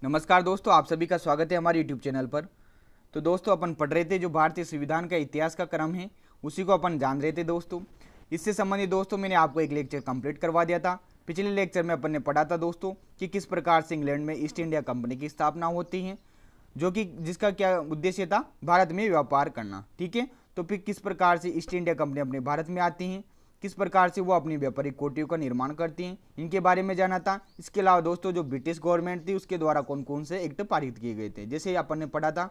नमस्कार दोस्तों, आप सभी का स्वागत है हमारे यूट्यूब चैनल पर। तो दोस्तों, अपन पढ़ रहे थे जो भारतीय संविधान का इतिहास का क्रम है, उसी को अपन जान रहे थे दोस्तों। इससे संबंधित दोस्तों मैंने आपको एक लेक्चर कंप्लीट करवा दिया था। पिछले लेक्चर में अपन ने पढ़ा था दोस्तों कि किस प्रकार से इंग्लैंड में ईस्ट इंडिया कंपनी की स्थापना होती है, जो कि जिसका क्या उद्देश्य था, भारत में व्यापार करना। ठीक है, तो फिर किस प्रकार से ईस्ट इंडिया कंपनी अपने भारत में आती हैं, किस प्रकार से वो अपनी व्यापारिक कोटियों का निर्माण करती हैं, इनके बारे में जाना था। इसके अलावा दोस्तों जो ब्रिटिश गवर्नमेंट थी उसके द्वारा कौन कौन से एक्ट पारित किए गए थे, जैसे अपन ने पढ़ा था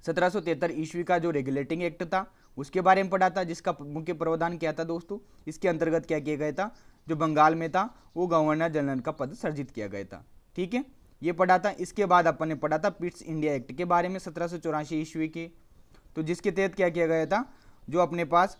1773 ईस्वी का जो रेगुलेटिंग एक्ट था उसके बारे में पढ़ा था, जिसका मुख्य प्रावधान क्या था दोस्तों। इसके अंतर्गत क्या किया गया था, जो बंगाल में था वो गवर्नर जनरल का पद सर्जित किया गया था। ठीक है, ये पढ़ा था। इसके बाद अपन ने पढ़ा था पिट्स इंडिया एक्ट के बारे में 1784 ईस्वी के, तो जिसके तहत क्या किया गया था, जो अपने पास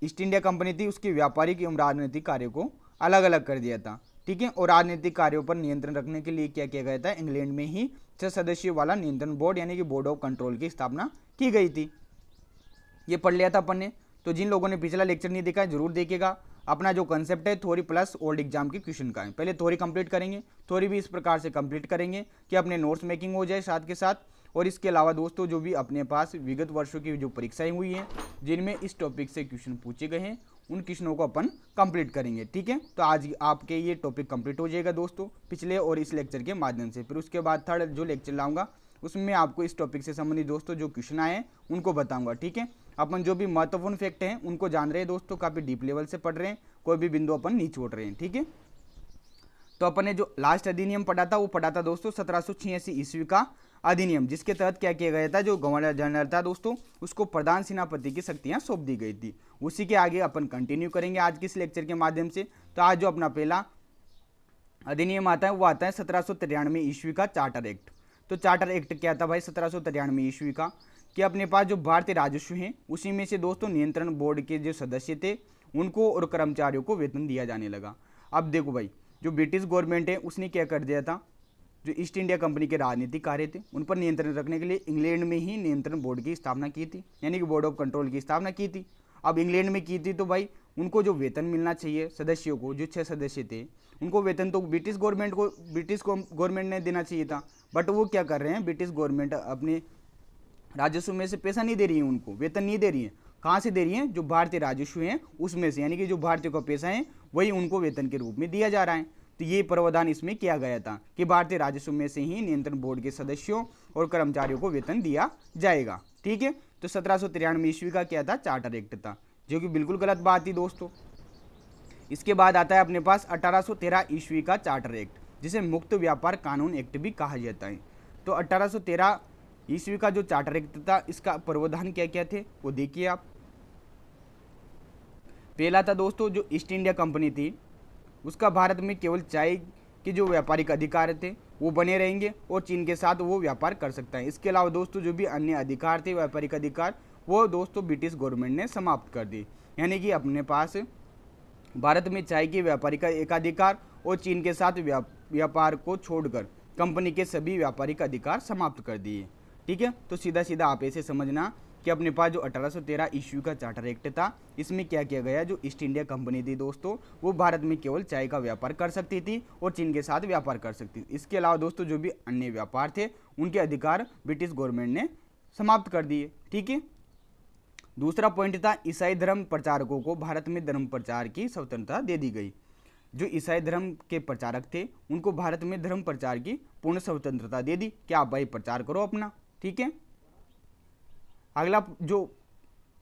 ईस्ट इंडिया कंपनी थी उसके व्यापारिक एवं राजनीतिक कार्यों को अलग अलग कर दिया था। ठीक है, और राजनीतिक कार्यों पर नियंत्रण रखने के लिए क्या किया गया था, इंग्लैंड में ही 6 सदस्यों वाला नियंत्रण बोर्ड यानी कि बोर्ड ऑफ कंट्रोल की स्थापना की गई थी। ये पढ़ लिया था अपन ने। तो जिन लोगों ने पिछला लेक्चर नहीं देखा है जरूर देखेगा। अपना जो कंसेप्ट है थ्योरी प्लस ओल्ड एग्जाम के क्वेश्चन का है। पहले थ्योरी कंप्लीट करेंगे, थ्योरी भी इस प्रकार से कंप्लीट करेंगे कि अपने नोट्स मेकिंग हो जाए साथ के साथ। और इसके अलावा दोस्तों जो भी अपने पास विगत वर्षों की जो परीक्षाएं हुई हैं जिनमें इस टॉपिक से क्वेश्चन पूछे गए हैं उन क्वेश्चनों को अपन कंप्लीट करेंगे। ठीक है, तो आज आपके ये टॉपिक कंप्लीट हो जाएगा दोस्तों पिछले और इस लेक्चर के माध्यम से। फिर उसके बाद थर्ड जो लेक्चर लाऊंगा उसमें आपको इस टॉपिक से संबंधित दोस्तों जो क्वेश्चन आए हैं उनको बताऊंगा। ठीक है, अपन जो भी महत्वपूर्ण फैक्ट हैं उनको जान रहे हैं दोस्तों, काफ़ी डीप लेवल से पढ़ रहे हैं, कोई भी बिंदु अपन नहीं छोड़ रहे हैं। ठीक है, तो अपन ने जो लास्ट अधिनियम पढ़ा था वो पढ़ा था दोस्तों 1786 ईस्वी का अधिनियम, जिसके तहत क्या किया गया था, जो गवर्नर जनरल था दोस्तों उसको प्रधान सेनापति की शक्तियां सौंप दी गई थी। उसी के आगे अपन कंटिन्यू करेंगे आज के इस लेक्चर के माध्यम से। तो आज जो अपना पहला अधिनियम आता है वो आता है 1793 ईस्वी का चार्टर एक्ट। तो चार्टर एक्ट क्या था भाई 1793 ईस्वी का, कि अपने पास जो भारतीय राजस्व हैं उसी में से दोस्तों नियंत्रण बोर्ड के जो सदस्य थे उनको और कर्मचारियों को वेतन दिया जाने लगा। अब देखो भाई, जो ब्रिटिश गवर्नमेंट है उसने क्या कर दिया था, जो ईस्ट इंडिया कंपनी के राजनीतिक कार्य थे उन पर नियंत्रण रखने के लिए इंग्लैंड में ही नियंत्रण बोर्ड की स्थापना की थी, यानी कि बोर्ड ऑफ कंट्रोल की स्थापना की थी। अब इंग्लैंड में की थी तो भाई उनको जो वेतन मिलना चाहिए सदस्यों को, जो 6 सदस्य थे उनको वेतन तो ब्रिटिश गवर्नमेंट ने देना चाहिए था। बट वो क्या कर रहे हैं, ब्रिटिश गवर्नमेंट अपने राजस्व में से पैसा नहीं दे रही है, उनको वेतन नहीं दे रही है। कहाँ से दे रही है, जो भारतीय राजस्व है उसमें से, यानी कि जो भारतीयों का पैसा है वही उनको वेतन के रूप में दिया जा रहा है। तो ये प्रावधान इसमें किया गया था कि भारतीय राजस्व में से ही नियंत्रण बोर्ड के सदस्यों और कर्मचारियों को वेतन दिया जाएगा। ठीक है, तो 1793 ईस्वी का क्या था, चार्टर एक्ट था, जो कि बिल्कुल गलत बात थी दोस्तों। इसके बाद आता है अपने पास 1813 ईस्वी का चार्टर एक्ट, जिसे मुक्त व्यापार कानून एक्ट भी कहा जाता है। तो 1813 ईस्वी का जो चार्टर एक्ट था इसका प्रावधान क्या क्या थे वो देखिए आप। पहला था दोस्तों, जो ईस्ट इंडिया कंपनी थी उसका भारत में केवल चाय के जो व्यापारिक अधिकार थे वो बने रहेंगे और चीन के साथ वो व्यापार कर सकता है। इसके अलावा दोस्तों जो भी अन्य अधिकार थे व्यापारिक अधिकार वो दोस्तों ब्रिटिश गवर्नमेंट ने समाप्त कर दी, यानी कि अपने पास भारत में चाय के व्यापारिक एकाधिकार और चीन के साथ व्यापार को छोड़कर कंपनी के सभी व्यापारिक अधिकार समाप्त कर दिए। ठीक है, तो सीधा सीधा आप ऐसे समझना कि अपने पास जो 1813 ईस्वी का चार्टर एक्ट था इसमें क्या किया गया, जो ईस्ट इंडिया कंपनी थी दोस्तों वो भारत में केवल चाय का व्यापार कर सकती थी और चीन के साथ व्यापार कर सकती थी। इसके अलावा दोस्तों जो भी अन्य व्यापार थे उनके अधिकार ब्रिटिश गवर्नमेंट ने समाप्त कर दिए। ठीक है, दूसरा पॉइंट था ईसाई धर्म प्रचारकों को भारत में धर्म प्रचार की स्वतंत्रता दे दी गई। जो ईसाई धर्म के प्रचारक थे उनको भारत में धर्म प्रचार की पूर्ण स्वतंत्रता दे दी कि आप भाई प्रचार करो अपना। ठीक है, अगला जो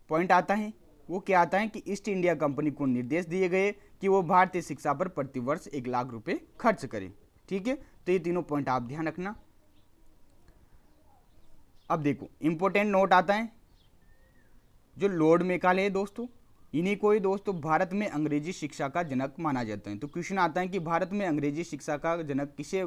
पॉइंट आता है वो क्या आता है कि ईस्ट इंडिया कंपनी को निर्देश दिए गए कि वो भारतीय शिक्षा पर प्रतिवर्ष 1 लाख रुपए खर्च करे। ठीक है, तो ये तीनों पॉइंट आप ध्यान रखना। अब देखो इंपॉर्टेंट नोट आता है, जो लॉर्ड मेकाले है दोस्तों इन्हीं को ही दोस्तों भारत में अंग्रेजी शिक्षा का जनक माना जाता है। तो क्वेश्चन आता है कि भारत में अंग्रेजी शिक्षा का जनक किसे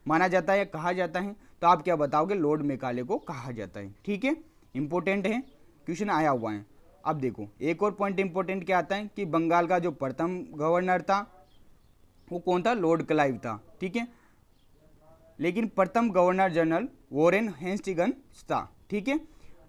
माना जाता है या कहा जाता है, तो आप क्या बताओगे, लॉर्ड मेकाले को कहा जाता है। ठीक है, इंपॉर्टेंट है, क्वेश्चन आया हुआ है। अब देखो एक और पॉइंट इंपॉर्टेंट क्या आता है कि बंगाल का जो प्रथम गवर्नर था वो कौन था, लॉर्ड क्लाइव था। ठीक है, लेकिन प्रथम गवर्नर जनरल वॉरेन हेस्टिंग्स था। ठीक है,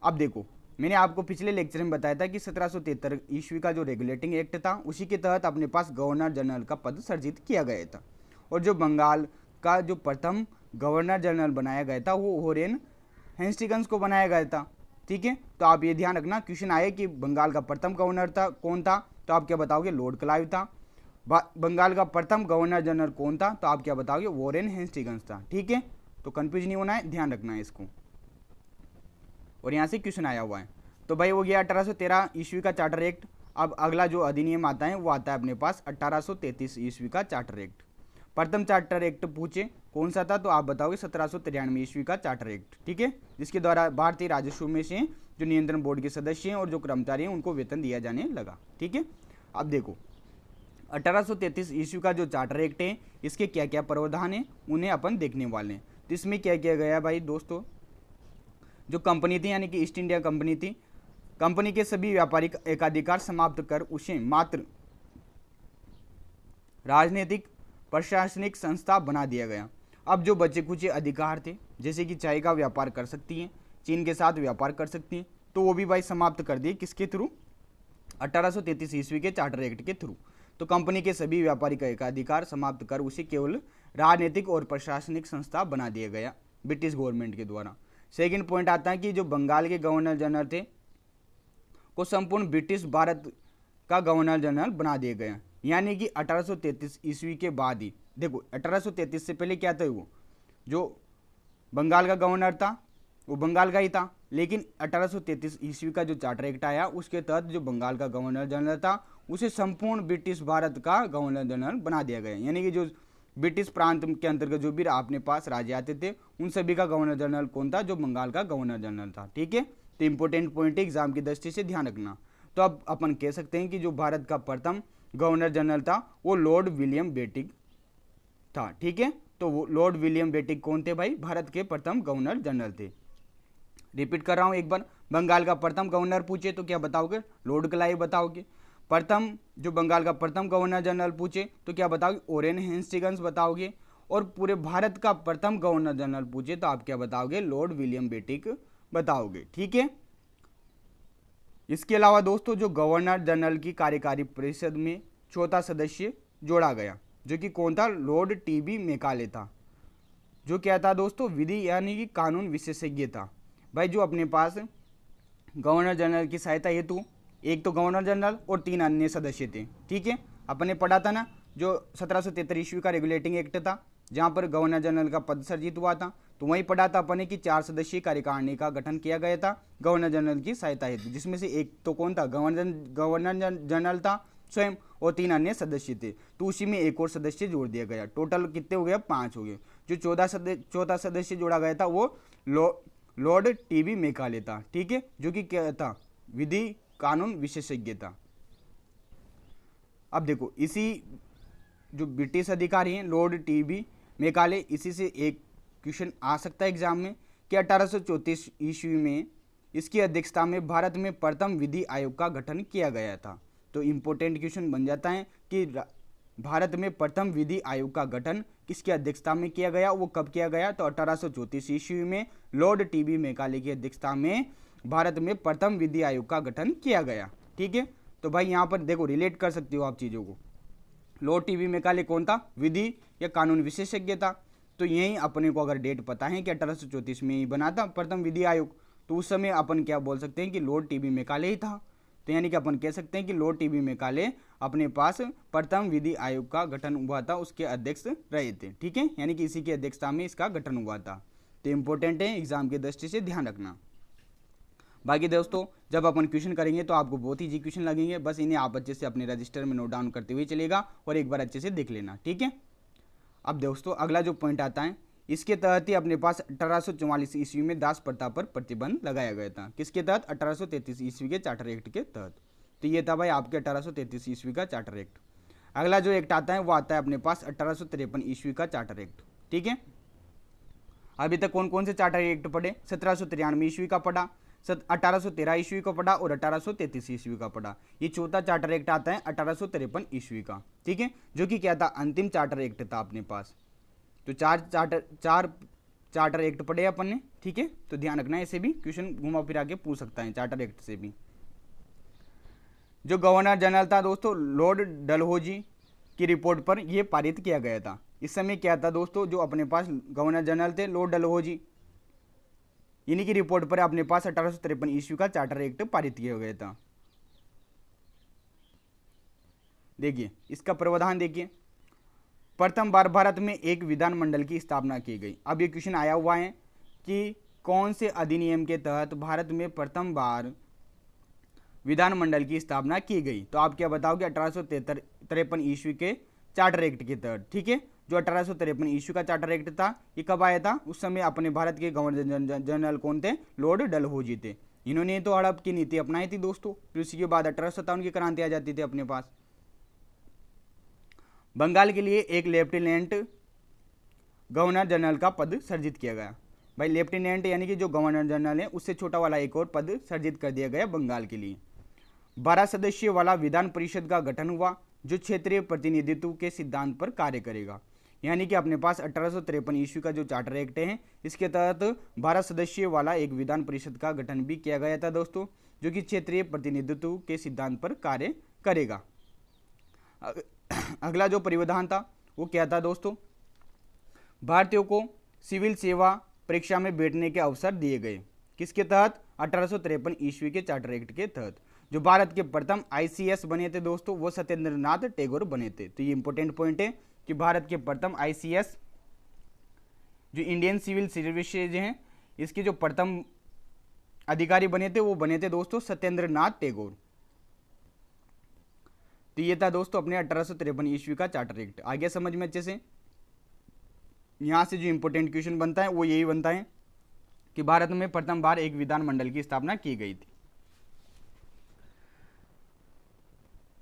अब देखो मैंने आपको पिछले लेक्चर में बताया था कि 1773 ईस्वी का जो रेगुलेटिंग एक्ट था उसी के तहत अपने पास गवर्नर जनरल का पद सर्जित किया गया था। और जो बंगाल का जो प्रथम गवर्नर जनरल बनाया गया था वो वॉरेन हेस्टिंग्स को बनाया गया था। ठीक है, तो आप ये ध्यान रखना, क्वेश्चन आए कि बंगाल का प्रथम गवर्नर था कौन था, तो आप क्या बताओगे, लॉर्ड क्लाइव था। बंगाल का प्रथम गवर्नर जनरल कौन था, तो आप क्या बताओगे, वॉरेन हेस्टिंग्स था। ठीक है, तो कंफ्यूज नहीं होना है, ध्यान रखना है इसको। और यहाँ से क्वेश्चन आया हुआ है। तो भाई वो गया 1813 ईस्वी का चार्टर एक्ट। अब अगला जो अधिनियम आता है वो आता है अपने पास 1833 ईस्वी का चार्टर एक्ट। प्रथम चार्टर एक्ट पूछे कौन सा था, तो आप बताओगे 1793 ईस्वी का चार्टर एक्ट। ठीक है, जिसके द्वारा भारतीय राजस्व में से जो नियंत्रण बोर्ड के सदस्य हैं और जो कर्मचारी हैं उनको वेतन दिया जाने लगा। ठीक है, अब देखो 1833 ईस्वी का जो चार्टर एक्ट है इसके क्या क्या प्रावधान है उन्हें अपन देखने वाले हैं। तो इसमें क्या किया गया भाई दोस्तों, जो कंपनी थी यानी कि ईस्ट इंडिया कंपनी थी, कंपनी के सभी व्यापारिक एकाधिकार समाप्त कर उसे मात्र राजनीतिक प्रशासनिक संस्था बना दिया गया। अब जो बचे कुछ अधिकार थे, जैसे कि चाय का व्यापार कर सकती हैं, चीन के साथ व्यापार कर सकती हैं, तो वो भी भाई समाप्त कर दिए। किसके थ्रू, 1833 ईस्वी के चार्टर एक्ट के थ्रू। तो कंपनी के सभी व्यापारिक एकाधिकार समाप्त कर उसे केवल राजनीतिक और प्रशासनिक संस्था बना दिया गया ब्रिटिश गवर्नमेंट के द्वारा। सेकंड पॉइंट आता है कि जो बंगाल के गवर्नर जनरल थे को संपूर्ण ब्रिटिश भारत का गवर्नर जनरल बना दिया गया, यानी कि 1833 ईस्वी के बाद ही। देखो 1833 से पहले क्या था, वो जो बंगाल का गवर्नर था वो बंगाल का ही था, लेकिन 1833 ईस्वी का जो चार्टर एक्ट आया उसके तहत जो बंगाल का गवर्नर जनरल था उसे संपूर्ण ब्रिटिश भारत का गवर्नर जनरल बना दिया गया। यानी कि जो ब्रिटिश प्रांत के अंतर्गत जो भी अपने पास राज्य आते थे उन सभी का गवर्नर जनरल कौन था, जो बंगाल का गवर्नर जनरल था। ठीक है, तो इंपॉर्टेंट पॉइंट है, एग्जाम की दृष्टि से ध्यान रखना। तो अब अपन कह सकते हैं कि जो भारत का प्रथम गवर्नर जनरल था वो लॉर्ड विलियम बेटिक था। ठीक है, तो वो लॉर्ड विलियम बेटिक कौन थे भाई, भारत के प्रथम गवर्नर जनरल थे। रिपीट कर रहा हूं एक बार, बंगाल का प्रथम गवर्नर पूछे तो क्या बताओगे, लॉर्ड क्लाइव बताओगे। प्रथम जो बंगाल का प्रथम गवर्नर जनरल पूछे तो क्या बताओगे, वॉरेन हेस्टिंग्स बताओगे। और पूरे भारत का प्रथम गवर्नर जनरल पूछे तो आप क्या बताओगे, लॉर्ड विलियम बेटिक बताओगे। ठीक है, इसके अलावा दोस्तों जो गवर्नर जनरल की कार्यकारी परिषद में चौथा सदस्य जोड़ा गया, जो कि कौन था, लॉर्ड टीबी मैकाले था, जो क्या था दोस्तों, विधि यानी कि कानून विशेषज्ञ था। भाई जो अपने पास गवर्नर जनरल की सहायता हेतु एक तो गवर्नर जनरल और 3 अन्य सदस्य थे। ठीक है, अपने पढ़ा था ना जो 1773 ईस्वी का रेगुलेटिंग एक्ट था जहां पर गवर्नर जनरल का पद सर्जित हुआ था, तो वहीं पढ़ा था अपने कि 4 सदस्यीय कार्यकारिणी का गठन किया गया था गवर्नर जनरल की सहायता हेतु, जिसमें से एक तो कौन था, गवर्नर जनरल था स्वयं, और 3 अन्य सदस्य थे। तो उसी में एक और सदस्य जोड़ दिया गया, टोटल कितने हो गए, 5 हो गए। जो चौथा सदस्य जोड़ा गया था वो लॉर्ड टीबी मैकाले था। ठीक है, जो कि क्या था, विधि कानून विशेषज्ञ था। अब देखो इसी जो ब्रिटिश अधिकारी हैं लॉर्ड टीबी मैकाले, इसी से एक क्वेश्चन आ सकता है एग्जाम में कि 1834 ईस्वी में इसकी अध्यक्षता में भारत में प्रथम विधि आयोग का गठन किया गया था। तो इंपॉर्टेंट क्वेश्चन बन जाता है कि भारत में प्रथम विधि आयोग का गठन किसकी अध्यक्षता में किया गया, वो कब किया गया, तो 1834 ईस्वी में लॉर्ड टीबी मैकाले की अध्यक्षता में भारत में प्रथम विधि आयोग का गठन किया गया। ठीक है, तो भाई यहाँ पर देखो रिलेट कर सकते हो आप चीज़ों को, लॉर्ड टीबी मैकाले कौन था, विधि या कानून विशेषज्ञ था। तो यही अपने को अगर डेट पता है कि 1834 में ही बना था प्रथम विधि आयोग, तो उस समय अपन क्या बोल सकते हैं कि लॉर्ड टीबी मैकाले ही था। तो यानी कि अपन कह सकते हैं कि लॉर्ड टीबी मैकाले अपने पास प्रथम विधि आयोग का गठन हुआ था, उसके अध्यक्ष रहे थे। ठीक है, यानी कि इसी की अध्यक्षता में इसका गठन हुआ था। तो इंपॉर्टेंट है, एग्जाम की दृष्टि से ध्यान रखना। बाकी दोस्तों जब अपन क्वेश्चन करेंगे तो आपको बहुत ही इजी क्वेश्चन लगेंगे, बस इन्हें आप अच्छे से अपने रजिस्टर में नोट डाउन करते हुए चलेगा और एक बार अच्छे से देख लेना। ठीक है, अब दोस्तों अगला जो पॉइंट आता है, इसके तहत ही अपने पास 1844 ईस्वी में दास प्रथा पर प्रतिबंध लगाया गया था। किसके तहत, 1833 ईस्वी के चार्टर एक्ट के तहत। तो ये था भाई आपके 1833 ईस्वी का चार्टर एक्ट। अगला जो एक्ट आता है वो आता है अपने पास 1853 ईस्वी का चार्टर एक्ट। ठीक है, अभी तक कौन कौन से चार्टर एक्ट पढ़े, 1793 ईस्वी का पढ़ा, 1813 ईस्वी का पढ़ा और 1833 ईस्वी का पढ़ा। ये चौथा चार्टर एक्ट आता है 1853 ईस्वी का। ठीक है, जो कि क्या था, अंतिम चार्टर एक्ट था अपने पास। तो चार चार्टर एक्ट पढ़े अपन ने। ठीक है, तो ध्यान रखना, ऐसे भी क्वेश्चन घुमा फिरा के पूछ सकता है चार्टर एक्ट से भी। जो गवर्नर जनरल था दोस्तों, लॉर्ड डलहौजी की रिपोर्ट पर यह पारित किया गया था। इस समय क्या था दोस्तों, जो अपने पास गवर्नर जनरल थे लॉर्ड डलहौजी, इन्हीं की रिपोर्ट पर अपने पास 1853 ईस्वी का चार्टर एक्ट पारित किया गया था। देखिए इसका प्रावधान देखिए, प्रथम बार भारत में एक विधानमंडल की स्थापना की गई। अब ये क्वेश्चन आया हुआ है कि कौन से अधिनियम के तहत भारत में प्रथम बार विधानमंडल की स्थापना की गई। तो आप क्या बताओगे, 1853 ईस्वी के चार्टर एक्ट के तहत। ठीक है, जो 1853 ईस्वी का चार्टर एक्ट था ये कब आया था, उस समय अपने भारत के गवर्नर जनरल कौन थे, लॉर्ड डलहौजी थे। इन्होंने तो हड़प की नीति अपनाई थी दोस्तों। फिर उसी के बाद 1857 की क्रांति आ जाती थी अपने पास। बंगाल के लिए एक लेफ्टिनेंट गवर्नर जनरल का पद सर्जित किया गया। भाई लेफ्टिनेंट यानी कि जो गवर्नर जनरल है उससे छोटा वाला एक और पद सर्जित कर दिया गया बंगाल के लिए। 12 सदस्यीय वाला विधान परिषद का गठन हुआ जो क्षेत्रीय प्रतिनिधित्व के सिद्धांत पर कार्य करेगा। यानी कि अपने पास 1853 ईस्वी का जो चार्टर एक्ट है इसके तहत 12 सदस्यीय वाला एक विधान परिषद का गठन भी किया गया था दोस्तों, जो कि क्षेत्रीय प्रतिनिधित्व के सिद्धांत पर कार्य करेगा। अगला जो प्रावधान था वो क्या था दोस्तों, भारतीयों को सिविल सेवा परीक्षा में बैठने के अवसर दिए गए। किसके तहत, 1853 ईस्वी के चार्टर एक्ट के तहत। जो भारत के प्रथम आईसीएस बने थे दोस्तों वो सत्येंद्र नाथ टैगोर बने थे। तो ये इंपॉर्टेंट पॉइंट है कि भारत के प्रथम आईसीएस जो इंडियन सिविल सर्विसेज हैं इसके जो प्रथम अधिकारी बने थे वो बने थे दोस्तों सत्येंद्र नाथ टैगोर। तो ये था दोस्तों अपने 1853 ईस्वी का चार्टर एक्ट। आगे समझ में अच्छे से। यहां से जो इंपॉर्टेंट क्वेश्चन बनता है वो यही बनता है कि भारत में प्रथम बार एक विधानमंडल की स्थापना की गई थी।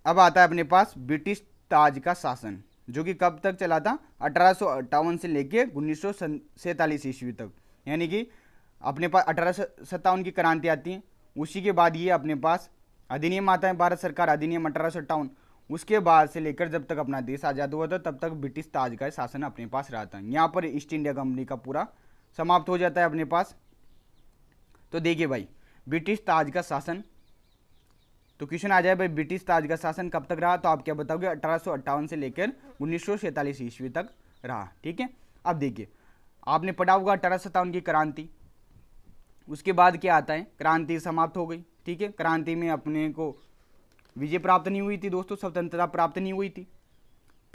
अब आता है अपने पास ब्रिटिश ताज का शासन, जो कि कब तक चला था, 1858 से लेके 1947 ईस्वी तक। यानी कि अपने पास 1857 की क्रांति आती है, उसी के बाद ये अपने पास अधिनियम आता है, भारत सरकार अधिनियम 1858। उसके बाद से लेकर जब तक अपना देश आज़ाद हुआ था तब तक ब्रिटिश ताज का शासन अपने पास रहा था। यहाँ पर ईस्ट इंडिया कंपनी का पूरा समाप्त हो जाता है अपने पास। तो देखिए भाई ब्रिटिश ताज का शासन, तो क्वेश्चन आ जाए भाई ब्रिटिश ताज का शासन कब तक रहा, तो आप क्या बताओगे, 1858 से लेकर 1947 ईस्वी तक रहा। ठीक है, अब देखिए आपने पढ़ा होगा 1857 की क्रांति, उसके बाद क्या आता है, क्रांति समाप्त हो गई। ठीक है, क्रांति में अपने को विजय प्राप्त नहीं हुई थी दोस्तों, स्वतंत्रता प्राप्त नहीं हुई थी।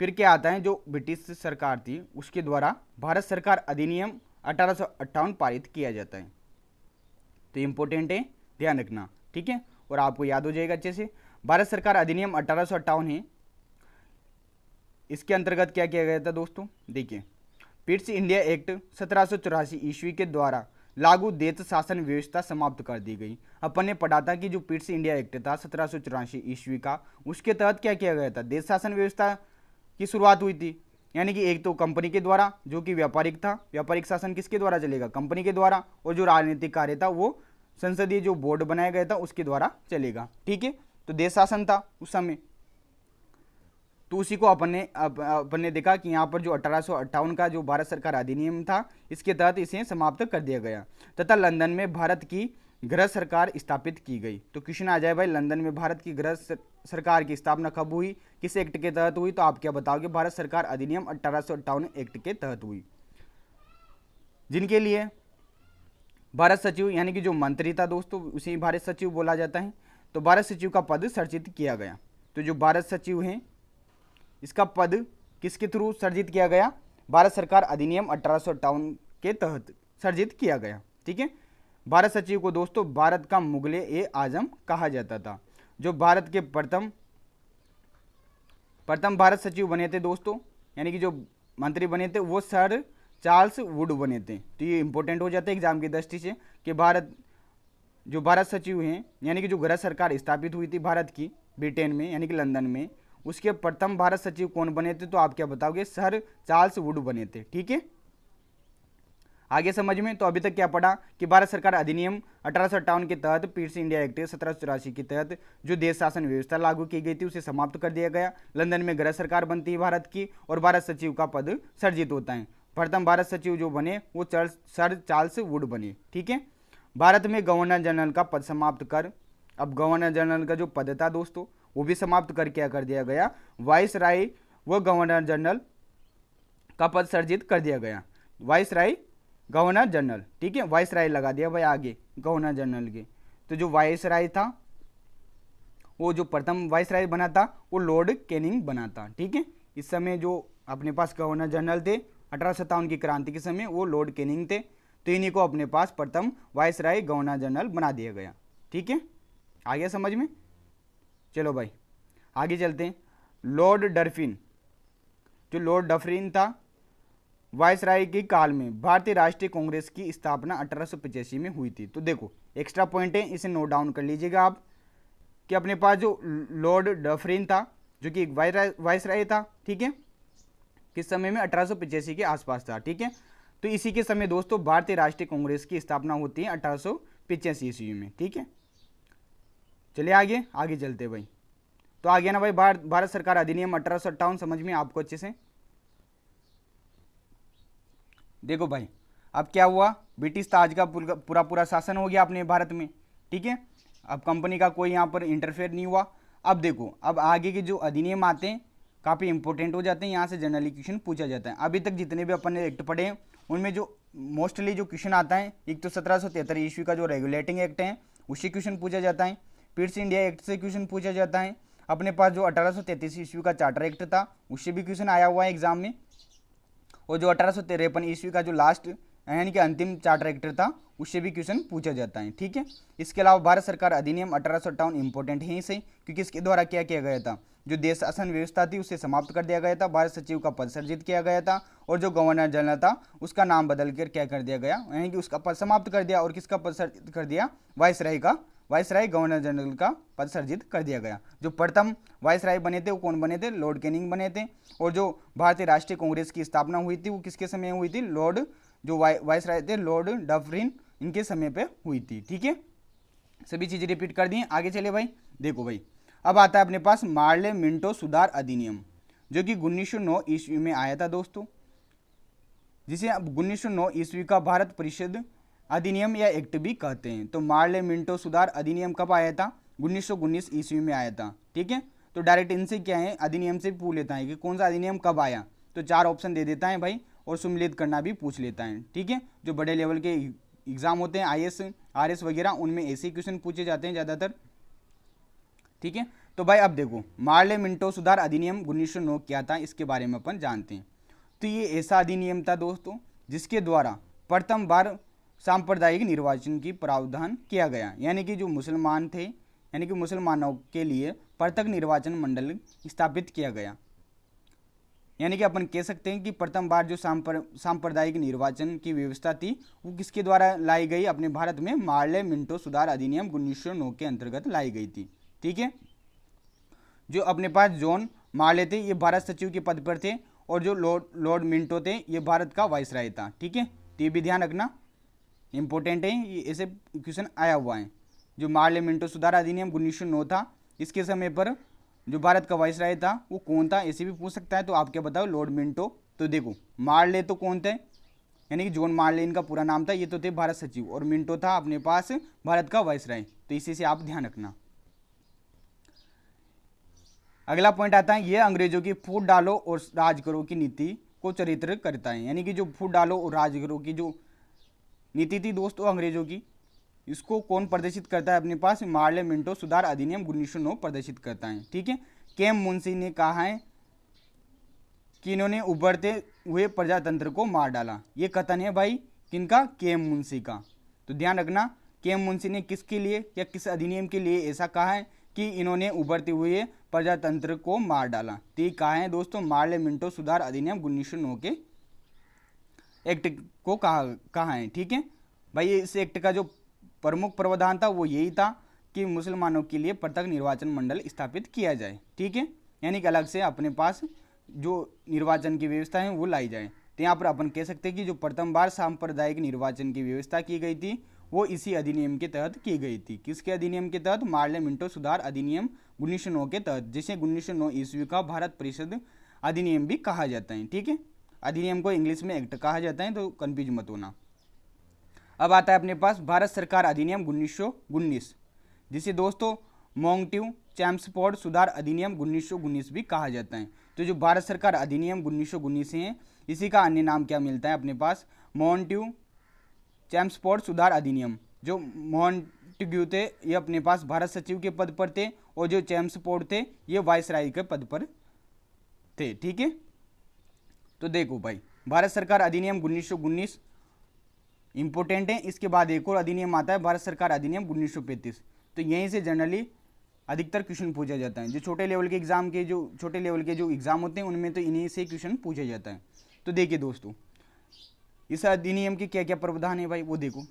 फिर क्या आता है, जो ब्रिटिश सरकार थी उसके द्वारा भारत सरकार अधिनियम 1858 पारित किया जाता है। तो इंपॉर्टेंट है, ध्यान रखना। ठीक है, और आपको याद हो जाएगा अच्छे से। भारत सरकार अधिनियम 1858 है, इसके अंतर्गत क्या किया गया था दोस्तों, देखिए पिट्स इंडिया एक्ट 1784 ईस्वी के द्वारा लागू देश शासन व्यवस्था समाप्त कर दी गई। अपन ने पढ़ा था कि जो पिट्स इंडिया एक्ट था 1784 ईस्वी का, उसके तहत क्या किया गया था, देश शासन व्यवस्था की शुरुआत हुई थी। यानी कि एक तो कंपनी के द्वारा जो कि व्यापारिक था, व्यापारिक शासन किसके द्वारा चलेगा, कंपनी के द्वारा, और जो राजनीतिक कार्य था वो संसदीय जो बोर्ड बनाया गया था उसके द्वारा चलेगा। ठीक है, तो देश शासन था उस समय। तो उसी को अपन ने देखा कि यहाँ पर जो 1858 का जो भारत सरकार अधिनियम था इसके तहत इसे समाप्त कर दिया गया तथा लंदन में भारत की गृह सरकार स्थापित की गई। तो क्वेश्चन आ जाए भाई लंदन में भारत की गृह सरकार की स्थापना कब हुई, किस एक्ट के तहत हुई, तो आप क्या बताओगे, भारत सरकार अधिनियम 1858 एक्ट के तहत हुई। जिनके लिए भारत सचिव यानी कि जो मंत्री था दोस्तों उसे भारत सचिव बोला जाता है। तो भारत सचिव का पद सर्जित किया गया। तो जो भारत सचिव है इसका पद किसके थ्रू सर्जित किया गया, भारत सरकार अधिनियम 1858 के तहत सर्जित किया गया। ठीक है, भारत सचिव को दोस्तों भारत का मुगले ए आजम कहा जाता था। जो भारत के प्रथम भारत सचिव बने थे दोस्तों, यानी कि जो मंत्री बने थे वो सर चार्ल्स वुड बने थे। तो ये इंपॉर्टेंट हो जाता है एग्जाम की दृष्टि से कि भारत सचिव हैं यानी कि जो गृह सरकार स्थापित हुई थी भारत की ब्रिटेन में यानी कि लंदन में, उसके प्रथम भारत सचिव कौन बने थे, तो आप क्या बताओगे, सर चार्ल्स वुड बने थे। ठीक है, आगे समझ में। तो अभी तक क्या पढ़ा कि भारत सरकार अधिनियम 1858 के तहत पिट्स इंडिया एक्ट 1784 के तहत जो देश शासन व्यवस्था लागू की गई थी उसे समाप्त कर दिया गया। लंदन में गृह सरकार बनती है भारत की और भारत सचिव का पद सर्जित होता है। प्रथम भारत सचिव जो बने वो सर चार्ल्स वुड बने। ठीक है, भारत में गवर्नर जनरल का पद समाप्त कर, अब गवर्नर जनरल का जो पद था दोस्तों वो भी समाप्त कर क्या कर दिया गया, वाइस राय व गवर्नर जनरल का पद सर्जित कर दिया गया। वाइसराय गवर्नर जनरल, ठीक है, वाइसराय लगा दिया भाई आगे गवर्नर जनरल के। तो जो वाइसराय था, वो जो प्रथम वाइसराय बना था वो लॉर्ड कैनिंग बना था, ठीक है। इस समय जो अपने पास गवर्नर जनरल थे 1857 की क्रांति के समय, वो लॉर्ड कैनिंग थे। तो इन्हीं को अपने पास प्रथम वाइसराय गवर्नर जनरल बना दिया गया, ठीक है। आ गया समझ में? चलो भाई आगे चलते हैं। लॉर्ड डफरिन, जो लॉर्ड डफरिन था, वाइसराय के काल में भारतीय राष्ट्रीय कांग्रेस की स्थापना 1885 में हुई थी। तो देखो एक्स्ट्रा पॉइंट है, इसे नोट डाउन कर लीजिएगा आप कि अपने पास जो लॉर्ड डफरिन था जो कि एक वाइसराय था, ठीक है, किस समय में 1885 के आसपास था, ठीक है। तो इसी के समय दोस्तों भारतीय राष्ट्रीय कांग्रेस की स्थापना होती है 1885 ईस्वी में, ठीक है। चलिए आगे आगे चलते भाई। तो आ गया ना भाई भारत सरकार अधिनियम 1858 समझ में आपको अच्छे से? देखो भाई अब क्या हुआ, ब्रिटिश ताज का पूरा पूरा शासन हो गया अपने भारत में, ठीक है। अब कंपनी का कोई यहाँ पर इंटरफेयर नहीं हुआ। अब देखो अब आगे के जो अधिनियम आते हैं काफ़ी इंपॉर्टेंट हो जाते हैं, यहाँ से जनरली क्वेश्चन पूछा जाता है। अभी तक जितने भी अपन ने एक्ट पढ़े हैं उनमें जो मोस्टली जो क्वेश्चन आता है, एक तो 1773 ईस्वी का जो रेगुलेटिंग एक्ट है उससे क्वेश्चन पूछा जाता है, पिट्स इंडिया एक्ट से क्वेश्चन पूछा जाता है, अपने पास जो 1833 ईस्वी का चार्टर एक्ट था उससे भी क्वेश्चन आया हुआ है एग्जाम में, और जो 1853 ईस्वी का जो लास्ट यानी कि अंतिम चार्टर एक्ट था उससे भी क्वेश्चन पूछा जाता है, ठीक है। इसके अलावा भारत सरकार अधिनियम 1858 इंपॉर्टेंट है इसे, क्योंकि इसके द्वारा क्या किया गया था, जो देश शासन व्यवस्था थी उसे समाप्त कर दिया गया था, भारत सचिव का पद सर्जित किया गया था, और जो गवर्नर जनरल था उसका नाम बदल कर क्या कर दिया गया, यानी कि उसका पद समाप्त कर दिया, और किसका पद सर्जित कर दिया, वाइसराय गवर्नर जनरल का पद सर्जित कर दिया गया। जो प्रथम वाइसराय बने थे वो कौन बने थे, लॉर्ड कैनिंग बने थे। और जो भारतीय राष्ट्रीय कांग्रेस की स्थापना हुई थी वो किसके समय हुई थी, लॉर्ड जो वाइसराय थे लॉर्ड डफरिन, इनके समय पे हुई थी, ठीक है। सभी चीजें रिपीट कर दी। आगे चले भाई, देखो भाई अब आता है अपने पास मार्ले मिंटो सुधार अधिनियम, जो कि 1909 ईस्वी में आया था दोस्तों, जिसे अब 1909 ईस्वी का भारत परिषद अधिनियम या एक्ट भी कहते हैं। तो मार्ले मिंटो सुधार अधिनियम कब आया था, 1919 ईस्वी में आया था, ठीक है। तो डायरेक्ट इनसे क्या है, अधिनियम से पूछ लेता है कि कौन सा अधिनियम कब आया, तो 4 ऑप्शन दे देता है भाई, और सम्मिलित करना भी पूछ लेता है, ठीक है। जो बड़े लेवल के एग्जाम होते हैं IAS RS वगैरह, उनमें ऐसे क्वेश्चन पूछे जाते हैं ज़्यादातर, ठीक है। तो भाई अब देखो मार्ले मिंटो सुधार अधिनियम 1909 क्या था, इसके बारे में अपन जानते हैं। तो ये ऐसा अधिनियम था दोस्तों जिसके द्वारा प्रथम बार सांप्रदायिक निर्वाचन की प्रावधान किया गया, यानी कि जो मुसलमान थे, यानी कि मुसलमानों के लिए पृथक निर्वाचन मंडल स्थापित किया गया। यानी कि अपन कह सकते हैं कि प्रथम बार जो सांप्रदायिक निर्वाचन की व्यवस्था थी वो किसके द्वारा लाई गई, अपने भारत में मार्ले मिंटो सुधार अधिनियम 1909 के अंतर्गत लाई गई थी, ठीक है। जो अपने पास जॉन मार्ले थे ये भारत सचिव के पद पर थे, और जो लॉर्ड मिंटो थे ये भारत का वाइसराय था, ठीक है। तो ये भी ध्यान रखना इंपॉर्टेंट है, ये ऐसे क्वेश्चन आया हुआ है। जो मार्ले मिंटो सुधार अधिनियम 1909 था, इसके समय पर जो भारत का वाइसराय था वो कौन था, ऐसे भी पूछ सकता है। तो आप क्या बताओ, लॉर्ड मिंटो। तो देखो मार्ले तो कौन थे, यानी कि जॉन मार्ले इनका पूरा नाम था, ये तो थे भारत सचिव, और मिंटो था अपने पास भारत का वाइसराय। तो इसी से आप ध्यान रखना। अगला पॉइंट आता है, ये अंग्रेजों की फूट डालो और राज करो की नीति को चरित्र करता है। यानी कि जो फूट डालो और राज करो की जो नीति थी दोस्तों अंग्रेजों की, इसको कौन प्रदर्शित करता है, अपने पास मार्ले मिंटो सुधार अधिनियम 1909 प्रदर्शित करता है, ठीक है। केम मुंशी ने कहा है कि इन्होंने उभरते हुए प्रजातंत्र को मार डाला। ये कथन है भाई किनका, केम मुंशी का। तो ध्यान रखना केम मुंशी ने किसके लिए या किस अधिनियम के लिए ऐसा कहा है कि इन्होंने उभरते हुए प्रजातंत्र को मार डाला। तो ये कहा है दोस्तों मार्ले मिंटो सुधार अधिनियम 1909 के एक्ट को कहा है, ठीक है भाई। इस एक्ट का जो प्रमुख प्रावधान था वो यही था कि मुसलमानों के लिए पृथक निर्वाचन मंडल स्थापित किया जाए, ठीक है। यानी कि अलग से अपने पास जो निर्वाचन की व्यवस्था है वो लाई जाए। तो यहाँ पर अपन कह सकते हैं कि जो प्रथम बार सांप्रदायिक निर्वाचन की व्यवस्था की गई थी वो इसी अधिनियम के तहत की गई थी। किसके अधिनियम के तहत, मार्ले मिंटो सुधार अधिनियम 1909 के तहत, जिसे 1909 ईस्वी का भारत परिषद अधिनियम भी कहा जाता है, ठीक है। अधिनियम को इंग्लिश में एक्ट कहा जाता है, तो कंफ्यूज मत होना। अब आता है अपने पास भारत सरकार अधिनियम 1919, जिसे दोस्तों मोंगटिव चैम्सफोर्ड सुधार अधिनियम 1919 भी कहा जाता है। तो जो भारत सरकार अधिनियम 1919 है इसी का अन्य नाम क्या मिलता है अपने पास, मॉन्टेग्यू चेम्सफोर्ड सुधार अधिनियम। जो मॉन्टेग्यू थे ये अपने पास भारत सचिव के पद पर थे, और जो चेम्सफोर्ड थे ये वायसराय के पद पर थे। ठीक है, तो देखो भाई भारत सरकार अधिनियम 1919 इंपोर्टेंट है। इसके बाद एक और अधिनियम आता है भारत सरकार अधिनियम 1935। तो यहीं से जनरली अधिकतर क्वेश्चन पूछा जाता है। जो छोटे लेवल के एग्जाम होते हैं उनमें तो इन्हीं से क्वेश्चन पूछा जाता है। तो देखिए दोस्तों, इस अधिनियम के क्या क्या प्रावधान है भाई, वो देखो।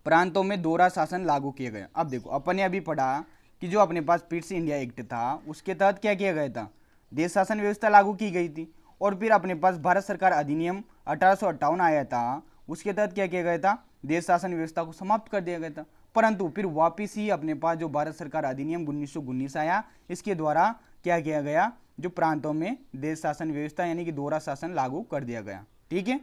प्रांतों में दोहरा शासन लागू किया गया। अब देखो अपन ने अभी पढ़ा कि जो अपने पास पिट्स इंडिया एक्ट था उसके तहत क्या किया गया था, देश शासन व्यवस्था लागू की गई थी। और फिर अपने पास भारत सरकार अधिनियम 1858 आया था, उसके तहत क्या किया गया था, देश शासन व्यवस्था को समाप्त कर दिया गया था। परंतु फिर वापिस ही अपने पास जो भारत सरकार अधिनियम 1919 आया, इसके द्वारा क्या किया गया, जो प्रांतों में देश शासन व्यवस्था यानी कि दोहरा शासन लागू कर दिया गया। ठीक है,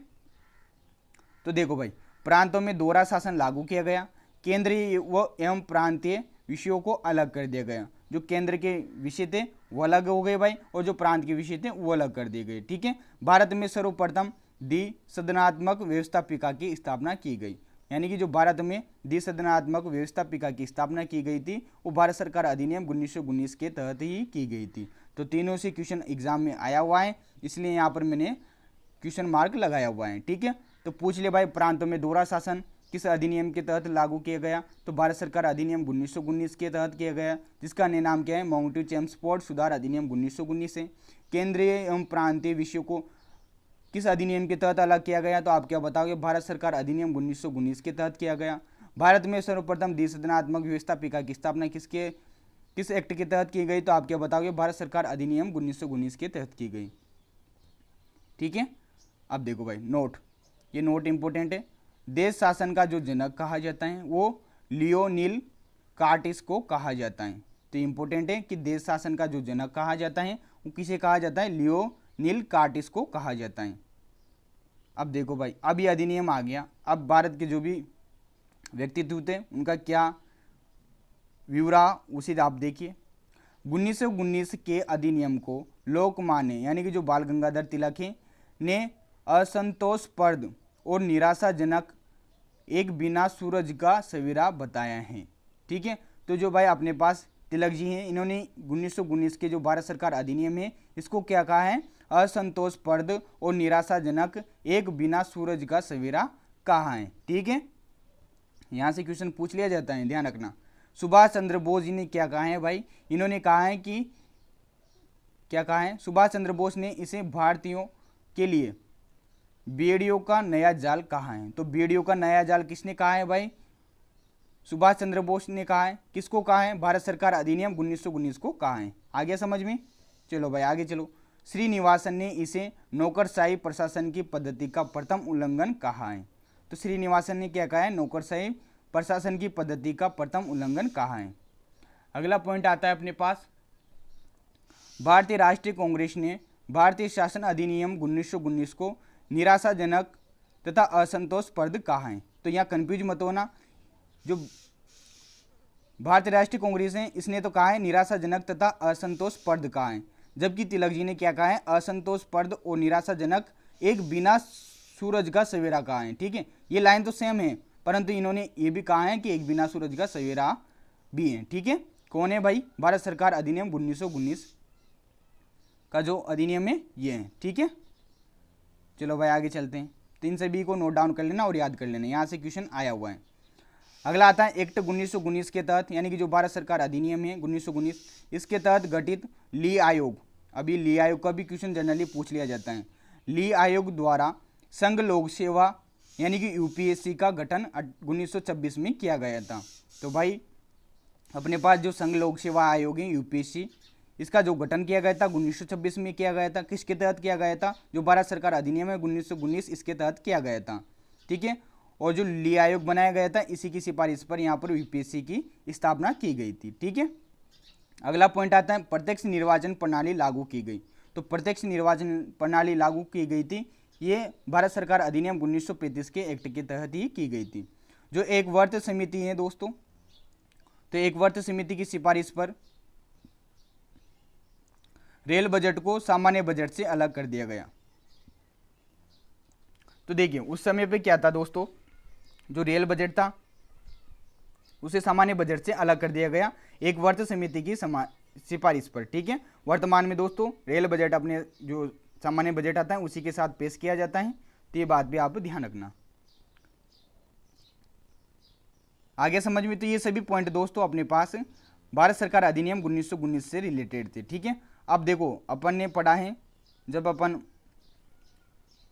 तो देखो भाई प्रांतों में दोहरा शासन लागू किया गया, केंद्रीय व एवं प्रांतीय विषयों को अलग कर दिया गया। जो केंद्र के विषय थे वो अलग हो गए भाई, और जो प्रांत के विषय थे वो अलग कर दिए गए। ठीक है, भारत में सर्वप्रथम द्विसदनात्मक व्यवस्थापिका की स्थापना की गई, यानी कि जो भारत में द्विसदनात्मक व्यवस्थापिका की स्थापना की गई थी वो भारत सरकार अधिनियम 1919 के तहत ही की गई थी। तो तीनों से क्वेश्चन एग्जाम में आया हुआ है, इसलिए यहाँ पर मैंने क्वेश्चन मार्क लगाया हुआ है। ठीक है, तो पूछ ले भाई प्रांतों में दोहरा शासन किस अधिनियम के तहत लागू किया गया, तो भारत सरकार अधिनियम 1919 के तहत किया गया, जिसका अन्य नाम क्या है, मॉन्टेग्यू चेम्सफोर्ड सुधार अधिनियम 1919 है। केंद्रीय एवं प्रांतीय विषयों को किस अधिनियम के तहत अलग किया गया, तो आप क्या बताओगे, भारत सरकार अधिनियम 1919 के तहत किया गया। भारत में सर्वप्रथम द्विसदनात्मक व्यवस्थापिका की स्थापना किस एक्ट के तहत की गई, तो आप क्या बताओगे, भारत सरकार अधिनियम 1919 के तहत की गई। ठीक है, अब देखो भाई नोट, ये नोट इंपोर्टेंट है। देश शासन का जो जनक कहा जाता है वो लियोनील कार्टिस को कहा जाता है। तो इंपोर्टेंट है कि देश शासन का जो जनक कहा जाता है वो किसे कहा जाता है, लियोनील कार्टिस को कहा जाता है। अब देखो भाई अब ये अधिनियम आ गया, अब भारत के जो भी व्यक्तित्व थे उनका क्या विवरा उसे आप देखिए। 1919 के अधिनियम को लोकमान्य यानी कि जो बाल गंगाधर तिलक है ने असंतोषप्रद और निराशाजनक एक बिना सूरज का सवेरा बताया है। ठीक है, तो जो भाई अपने पास तिलक जी हैं इन्होंने 1919 के जो भारत सरकार अधिनियम है इसको क्या कहा है, असंतोषप्रद और निराशाजनक एक बिना सूरज का सवेरा कहा है। ठीक है, यहाँ से क्वेश्चन पूछ लिया जाता है, ध्यान रखना। सुभाष चंद्र बोस जी ने क्या कहा है भाई, इन्होंने कहा है कि क्या कहा है, सुभाष चंद्र बोस ने इसे भारतीयों के लिए बेड़ियों का नया जाल कहा है। तो बेड़ियों का नया जाल किसने कहा है भाई, सुभाष चंद्र बोस ने कहा है। किसको कहा है, भारत सरकार अधिनियम 1919 को कहा है। आ गया समझ में, चलो भाई आगे चलो। श्रीनिवासन ने इसे नौकरशाही प्रशासन की पद्धति का प्रथम उल्लंघन कहा है। तो श्रीनिवासन ने क्या कहा है, नौकरशाही प्रशासन की पद्धति का प्रथम उल्लंघन कहा है। अगला पॉइंट आता है अपने पास, भारतीय राष्ट्रीय कांग्रेस ने भारतीय शासन अधिनियम 1919 को निराशाजनक तथा असंतोषप्रद कहा है। तो यहाँ कंफ्यूज मत होना, जो भारतीय राष्ट्रीय कांग्रेस है इसने तो कहा है निराशाजनक तथा असंतोषप्रद कहा है, जबकि तिलक जी ने क्या कहा है, असंतोषप्रद और निराशाजनक एक बिना सूरज का सवेरा कहा है। ठीक है, ये लाइन तो सेम है, परंतु इन्होंने ये भी कहा है कि एक बिना सूरज का सवेरा भी है। ठीक है, कौन है भाई, भारत सरकार अधिनियम 1919 का जो अधिनियम है ये है। ठीक है, चलो भाई आगे चलते हैं। तो इन सभी को नोट डाउन कर लेना और याद कर लेना, यहाँ से क्वेश्चन आया हुआ है। अगला आता है एक्ट 1919 के तहत, यानी कि जो भारत सरकार अधिनियम है 1919 इसके तहत गठित ली आयोग। अभी ली आयोग का भी क्वेश्चन जनरली पूछ लिया जाता है। ली आयोग द्वारा संघ लोक सेवा यानी कि यूपीएससी का गठन 1926 में किया गया था। तो भाई अपने पास जो संघ लोक सेवा आयोग है यूपीएससी, इसका जो गठन किया गया था 1926 में किया गया था। किसके तहत किया गया था, जो भारत सरकार अधिनियम है 1919 इसके तहत किया गया था। ठीक है, और जो ली आयोग बनाया गया था इसी की सिफारिश पर यहाँ पर यूपीएससी की स्थापना की गई थी। ठीक है, अगला पॉइंट आता है प्रत्यक्ष निर्वाचन प्रणाली लागू की गई। तो प्रत्यक्ष निर्वाचन प्रणाली लागू की गई थी, ये भारत सरकार अधिनियम 1935 के एक्ट के तहत ही की गई थी। जो एक वर्त समिति है दोस्तों, तो एक वर्त समिति की सिफारिश पर रेल बजट को सामान्य बजट से अलग कर दिया गया। तो देखिए उस समय पे क्या था दोस्तों, जो रेल बजट था उसे सामान्य बजट से अलग कर दिया गया एक वर्ष समिति की सिफारिश पर। ठीक है, वर्तमान में दोस्तों रेल बजट अपने जो सामान्य बजट आता है उसी के साथ पेश किया जाता है, तो ये बात भी आप ध्यान रखना। आगे समझ में, तो ये सभी पॉइंट दोस्तों अपने पास भारत सरकार अधिनियम 1919 से रिलेटेड थे। ठीक है, अब देखो अपन ने पढ़ा है, जब अपन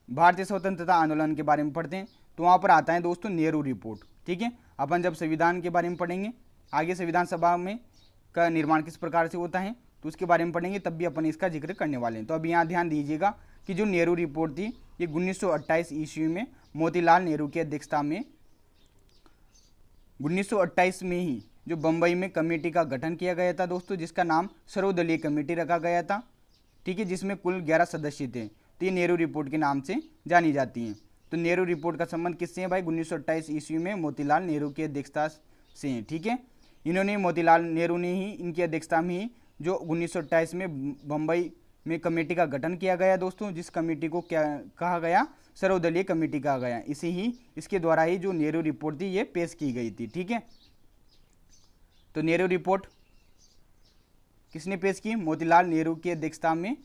भारतीय स्वतंत्रता आंदोलन के बारे में पढ़ते हैं तो वहाँ पर आता है दोस्तों नेहरू रिपोर्ट। ठीक है, अपन जब संविधान के बारे में पढ़ेंगे, आगे संविधान सभा में का निर्माण किस प्रकार से होता है तो उसके बारे में पढ़ेंगे, तब भी अपन इसका जिक्र करने वाले हैं। तो अब यहाँ ध्यान दीजिएगा कि जो नेहरू रिपोर्ट थी ये 1928 ईस्वी में मोतीलाल नेहरू की अध्यक्षता में 1928 में ही जो बम्बई में कमेटी का गठन किया गया था दोस्तों, जिसका नाम सर्वदलीय कमेटी रखा गया था। ठीक है, जिसमें कुल 11 सदस्य थे, तो ये नेहरू रिपोर्ट के नाम से जानी जाती हैं। तो नेहरू रिपोर्ट का संबंध किससे है भाई, 1928 ईस्वी में मोतीलाल नेहरू की अध्यक्षता से है। ठीक है, इन्होंने मोतीलाल नेहरू ने ही इनकी अध्यक्षता में ही जो 1928 में बम्बई में कमेटी का गठन किया गया दोस्तों, जिस कमेटी को क्या कहा गया, सर्वदलीय कमेटी कहा गया। इसे ही इसके द्वारा ही जो नेहरू रिपोर्ट थी ये पेश की गई थी। ठीक है, तो नेहरू रिपोर्ट किसने पेश की, मोतीलाल नेहरू की अध्यक्षता में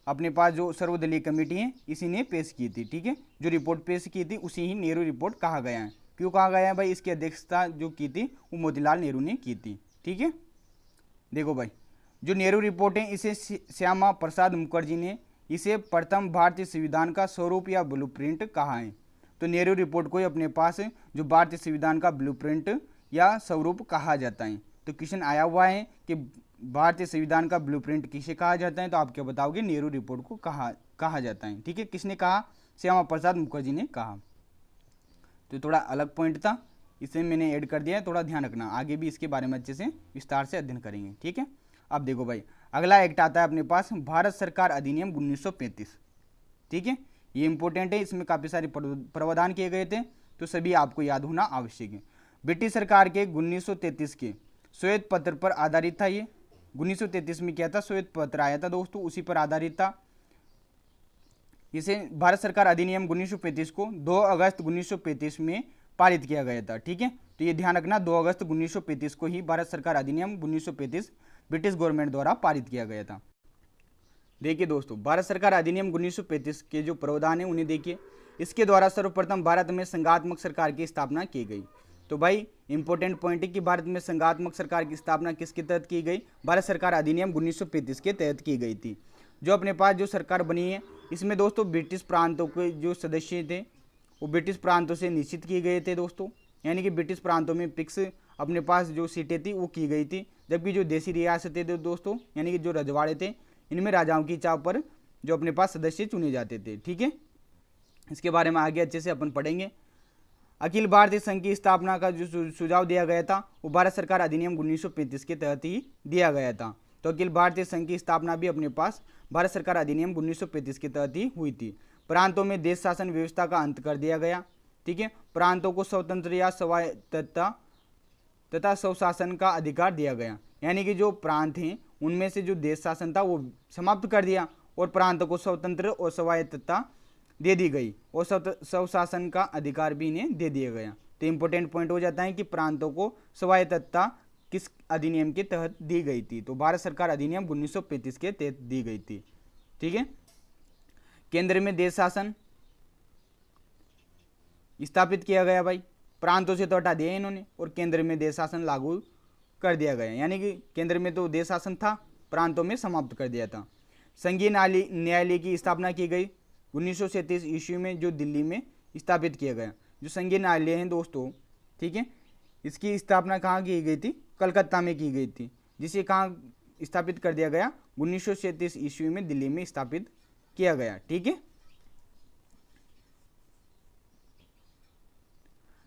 अपने पास जो सर्वदलीय कमेटी है इसी ने पेश की थी। ठीक है, जो रिपोर्ट पेश की थी उसी ही नेहरू रिपोर्ट कहा गया है। क्यों कहा गया है भाई, इसकी अध्यक्षता जो की थी वो मोतीलाल नेहरू ने की थी। ठीक है, देखो भाई जो नेहरू रिपोर्ट है इसे श्यामा प्रसाद मुखर्जी ने इसे प्रथम भारतीय संविधान का स्वरूप या ब्लूप्रिंट कहा है। तो नेहरू रिपोर्ट को अपने पास जो भारतीय संविधान का ब्लूप्रिंट या स्वरूप कहा जाता है। तो क्वेश्चन आया हुआ है कि भारतीय संविधान का ब्लूप्रिंट किसे कहा जाता है, तो आप क्या बताओगे, नेहरू रिपोर्ट को कहा जाता है। ठीक है, किसने कहा, श्यामा प्रसाद मुखर्जी ने कहा। तो थोड़ा अलग पॉइंट था, इसे मैंने ऐड कर दिया है, थोड़ा ध्यान रखना, आगे भी इसके बारे में अच्छे से विस्तार से अध्ययन करेंगे। ठीक है, अब देखो भाई अगला एक्ट आता है अपने पास भारत सरकार अधिनियम 1935। ठीक है, ये इंपॉर्टेंट है, इसमें काफ़ी सारे प्रावधान किए गए थे, तो सभी आपको याद होना आवश्यक है। ब्रिटिश सरकार के 1933 के श्वेत पत्र पर आधारित था। ये 1933 में क्या था, श्वेत पत्र आया था दोस्तों, उसी पर आधारित था। इसे भारत सरकार अधिनियम 1935 को 2 अगस्त 1935 में पारित किया गया था। ठीक है, तो ये ध्यान रखना, 2 अगस्त 1935 को ही भारत सरकार अधिनियम 1935 ब्रिटिश गवर्नमेंट द्वारा पारित किया गया था। देखिए दोस्तों, भारत सरकार अधिनियम 1935 के जो प्रावधान है उन्हें देखिए। इसके द्वारा सर्वप्रथम भारत में संघात्मक सरकार की स्थापना की गई। तो भाई इंपॉर्टेंट पॉइंट है कि भारत में संघात्मक सरकार की स्थापना किसके तहत की गई, भारत सरकार अधिनियम 1935 के तहत की गई थी। जो अपने पास जो सरकार बनी है इसमें दोस्तों ब्रिटिश प्रांतों के जो सदस्य थे वो ब्रिटिश प्रांतों से निश्चित किए गए थे दोस्तों, यानी कि ब्रिटिश प्रांतों में फिक्स अपने पास जो सीटें थी वो की गई थी। जबकि जो देसी रियासतें थे दोस्तों, यानी कि जो रजवाड़े थे, इनमें राजाओं की चाव पर जो अपने पास सदस्य चुने जाते थे। ठीक है, इसके बारे में आगे अच्छे से अपन पढ़ेंगे। अखिल भारतीय संघ की स्थापना का जो सुझाव दिया गया था वो भारत सरकार अधिनियम 1935 के तहत ही दिया गया था। तो अखिल भारतीय संघ की स्थापना भी अपने पास भारत सरकार अधिनियम 1935 के तहत ही हुई थी। प्रांतों में देश शासन व्यवस्था का अंत कर दिया गया। ठीक है, प्रांतों को स्वतंत्र या स्वायत्तता तथा स्वशासन का अधिकार दिया गया, यानी कि जो प्रांत हैं उनमें से जो देश शासन था वो समाप्त कर दिया और प्रांतों को स्वतंत्र और स्वायत्तता दे दी गई और स्वशासन का अधिकार भी इन्हें दे दिया गया। तो इंपॉर्टेंट पॉइंट हो जाता है कि प्रांतों को स्वायत्तता किस अधिनियम के तहत दी गई थी, तो भारत सरकार अधिनियम 1935 के तहत दी गई थी। ठीक है, केंद्र में देश शासन स्थापित किया गया। भाई प्रांतों से तो हटा दिया इन्होंने और केंद्र में देश शासन लागू कर दिया गया, यानी कि केंद्र में तो देश शासन था, प्रांतों में समाप्त कर दिया था। संघीय न्यायालय की स्थापना की गई 1937 ईस्वी में, जो दिल्ली में स्थापित किया गया। जो संघीय न्यायालय है दोस्तों, ठीक है, इसकी स्थापना कहाँ की गई थी, कलकत्ता में की गई थी, जिसे कहाँ स्थापित कर दिया गया, 1937 ईस्वी में दिल्ली में स्थापित किया गया। ठीक है,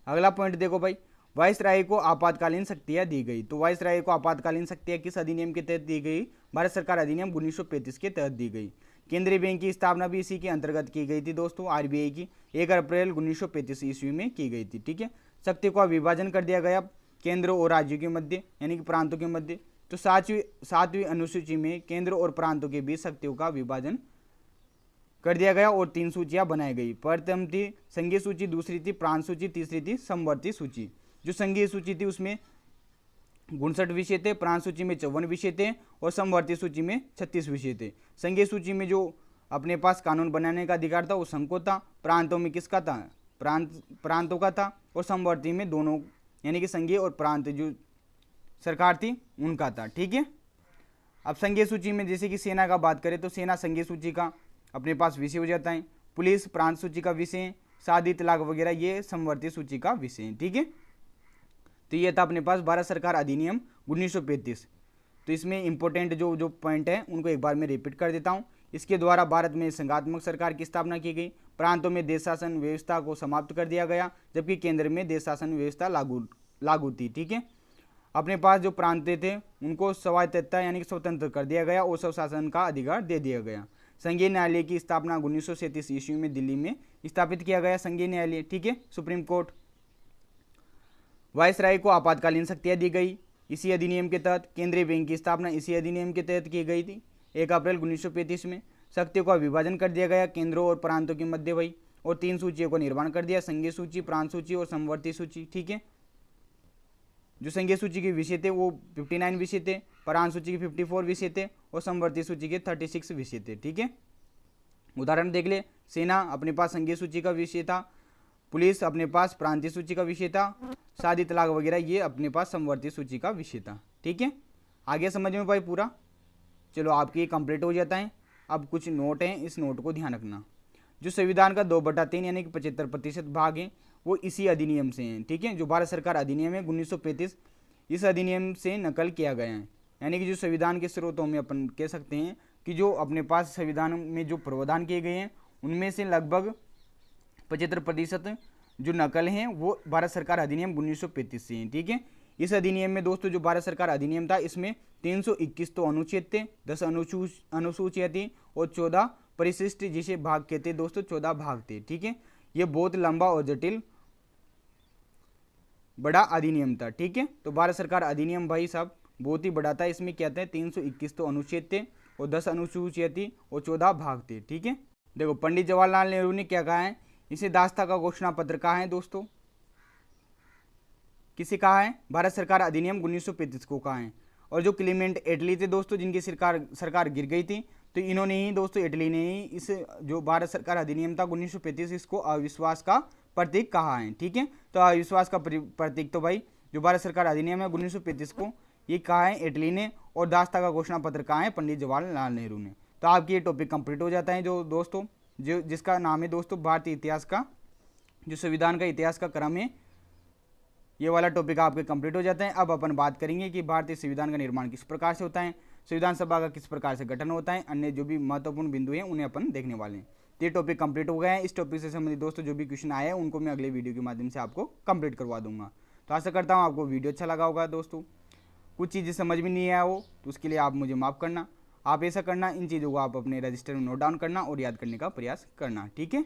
अगला पॉइंट देखो भाई, वाइसराय को आपातकालीन शक्तियां दी गई। तो वाइसराय को आपातकालीन शक्तियां किस अधिनियम के तहत दी गई, भारत सरकार अधिनियम 1935 के तहत दी गई। केंद्रीय बैंक की स्थापना भी इसी के अंतर्गत की गई थी दोस्तों, आरबीआई की 1 अप्रैल 1935 ईस्वी में की गई थी। ठीक है, शक्ति का विभाजन कर दिया गया केंद्र और राज्यों के मध्य, यानी कि प्रांतों के मध्य। तो सातवीं अनुसूची में केंद्र और प्रांतों के बीच शक्तियों का विभाजन कर दिया गया और 3 सूचियां बनाई गई। प्रथम थी संघीय सूची, दूसरी थी प्रांत सूची, तीसरी थी समवर्ती सूची। जो संघीय सूची थी उसमें 59 विषय थे, प्रांत सूची में 54 विषय थे और समवर्ती सूची में 36 विषय थे। संघीय सूची में जो अपने पास कानून बनाने का अधिकार था वो संघ को था, प्रांतों में किसका था, प्रांतों का था, और समवर्ती में दोनों यानी कि संघीय और प्रांत जो सरकार थी उनका था। ठीक है, अब संघीय सूची में जैसे कि सेना का बात करें तो सेना संघीय सूची का अपने पास विषय हो जाता है, पुलिस प्रांत सूची का विषय, शादी तलाक वगैरह ये समवर्ती सूची का विषय है। ठीक है, तो ये था अपने पास भारत सरकार अधिनियम 1935। तो इसमें इंपॉर्टेंट जो जो पॉइंट है उनको एक बार मैं रिपीट कर देता हूँ। इसके द्वारा भारत में संघात्मक सरकार की स्थापना की गई, प्रांतों में देश शासन व्यवस्था को समाप्त कर दिया गया, जबकि केंद्र में देश शासन व्यवस्था लागू थी। ठीक है, अपने पास जो प्रांत थे उनको स्वायत्तता यानी कि स्वतंत्र कर दिया गया और स्वशासन का अधिकार दे दिया गया। संघीय न्यायालय की स्थापना 1937 ईस्वी में दिल्ली में स्थापित किया गया संघीय न्यायालय। ठीक है, सुप्रीम कोर्ट। वायसराय को आपातकालीन शक्तियां दी गई इसी अधिनियम के तहत। केंद्रीय बैंक की स्थापना इसी अधिनियम के तहत की गई थी 1 अप्रैल 1935 में। शक्तियों का विभाजन कर दिया गया केंद्रों और प्रांतों के मध्य वही, और 3 सूचियों का निर्माण कर दिया, संघीय सूची, प्रांत सूची और समवर्ती सूची। ठीक है, जो संघीय सूची के विषय थे वो 59 विषय थे, प्रांत सूची के 54 विषय थे और समवर्ती सूची के 36 विषय थे। ठीक है, उदाहरण देख ले, सेना अपने पास संघीय सूची का विषय था, पुलिस अपने पास प्रांतीय सूची का विषय था, शादी तलाक वगैरह ये अपने पास समवर्ती सूची का विषय था। ठीक है, आगे समझ में भाई पूरा। चलो आपके ये कंप्लीट हो जाता है। अब कुछ नोट हैं, इस नोट को ध्यान रखना। जो संविधान का 2/3 यानी कि 75% भाग है वो इसी अधिनियम से हैं। ठीक है, जो भारत सरकार अधिनियम है 1935 इस अधिनियम से नकल किया गया है। यानी कि जो संविधान के स्रोतों में अपन कह सकते हैं कि जो अपने पास संविधान में जो प्रावधान किए गए हैं उनमें से लगभग 75% जो नकल हैं वो भारत सरकार अधिनियम 1935 से हैं। ठीक है, इस अधिनियम में दोस्तों जो भारत सरकार अधिनियम था इसमें 321 तो अनुच्छेद थे, 10 अनुसूचियाँ थी और 14 परिशिष्ट जिसे भाग कहते हैं दोस्तों, 14 भाग थे। ठीक है, ये बहुत लंबा और जटिल बड़ा अधिनियम था। ठीक है, तो भारत सरकार अधिनियम भाई साहब बहुत ही बड़ा था। इसमें क्या था, 321 तो अनुच्छेद थे और 10 अनुसूचियाँ थी और 14 भाग थे। ठीक है, देखो पंडित जवाहरलाल नेहरू ने क्या कहा है, इसे दास्ता का घोषणा पत्र कहा है दोस्तों, किसे कहा है, भारत सरकार अधिनियम 1935 को कहा है। और जो क्लीमेंट एटली थे दोस्तों जिनकी सरकार गिर गई थी, तो इन्होंने ही दोस्तों एटली ने ही इस जो भारत सरकार अधिनियम था 1935 इसको अविश्वास का प्रतीक कहा है। ठीक है, तो अविश्वास का प्रतीक तो भाई जो भारत सरकार अधिनियम है 1935 को ये कहा है एटली ने, और दास्ता का घोषणा पत्र कहा है पंडित जवाहरलाल नेहरू ने। तो आपकी ये टॉपिक कंप्लीट हो जाता है जो दोस्तों जो जिसका नाम है दोस्तों भारतीय इतिहास का जो संविधान का इतिहास का क्रम है, ये वाला टॉपिक आपके कंप्लीट हो जाता है। अब अपन बात करेंगे कि भारतीय संविधान का निर्माण किस प्रकार से होता है, संविधान सभा का किस प्रकार से गठन होता है, अन्य जो भी महत्वपूर्ण बिंदु हैं उन्हें अपन देखने वाले हैं। तो ये टॉपिक कंप्लीट हो गया है। इस टॉपिक से संबंधित दोस्तों जो भी क्वेश्चन आए हैं उनको मैं अगले वीडियो के माध्यम से आपको कंप्लीट करवा दूंगा। तो आशा करता हूँ आपको वीडियो अच्छा लगा होगा दोस्तों। कुछ चीज़ें समझ में नहीं आया हो तो उसके लिए आप मुझे माफ़ करना। आप ऐसा करना, इन चीज़ों को आप अपने रजिस्टर में नोट डाउन करना और याद करने का प्रयास करना। ठीक है,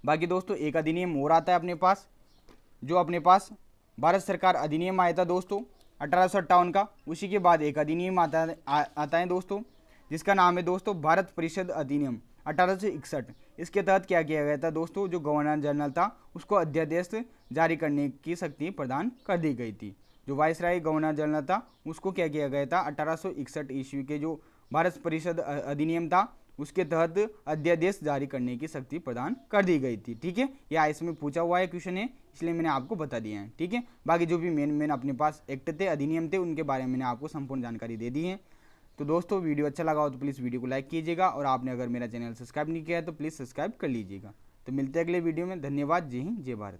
बाकी दोस्तों एक अधिनियम और आता है अपने पास, जो अपने पास भारत सरकार अधिनियम आया था दोस्तों 1858 का। उसी के बाद एक अधिनियम आता है दोस्तों जिसका नाम है दोस्तों भारत परिषद अधिनियम 1861। इसके तहत क्या किया गया था दोस्तों, जो गवर्नर जनरल था उसको अध्यादेश जारी करने की शक्ति प्रदान कर दी गई थी। जो वायसराय गवर्नर जनरल था उसको क्या किया गया था, 1861 ईस्वी के जो भारत परिषद अधिनियम था उसके तहत अध्यादेश जारी करने की शक्ति प्रदान कर दी गई थी। ठीक है, यह इसमें पूछा हुआ है क्वेश्चन है, इसलिए मैंने आपको बता दिया है। ठीक है, बाकी जो भी मेन अपने पास एक्ट थे, अधिनियम थे, उनके बारे में मैंने आपको संपूर्ण जानकारी दे दी है। तो दोस्तों वीडियो अच्छा लगा हो तो प्लीज़ वीडियो को लाइक कीजिएगा, और आपने अगर मेरा चैनल सब्सक्राइब नहीं किया है तो प्लीज़ सब्सक्राइब कर लीजिएगा। तो मिलते हैं अगले वीडियो में। धन्यवाद। जय हिंद, जय भारत।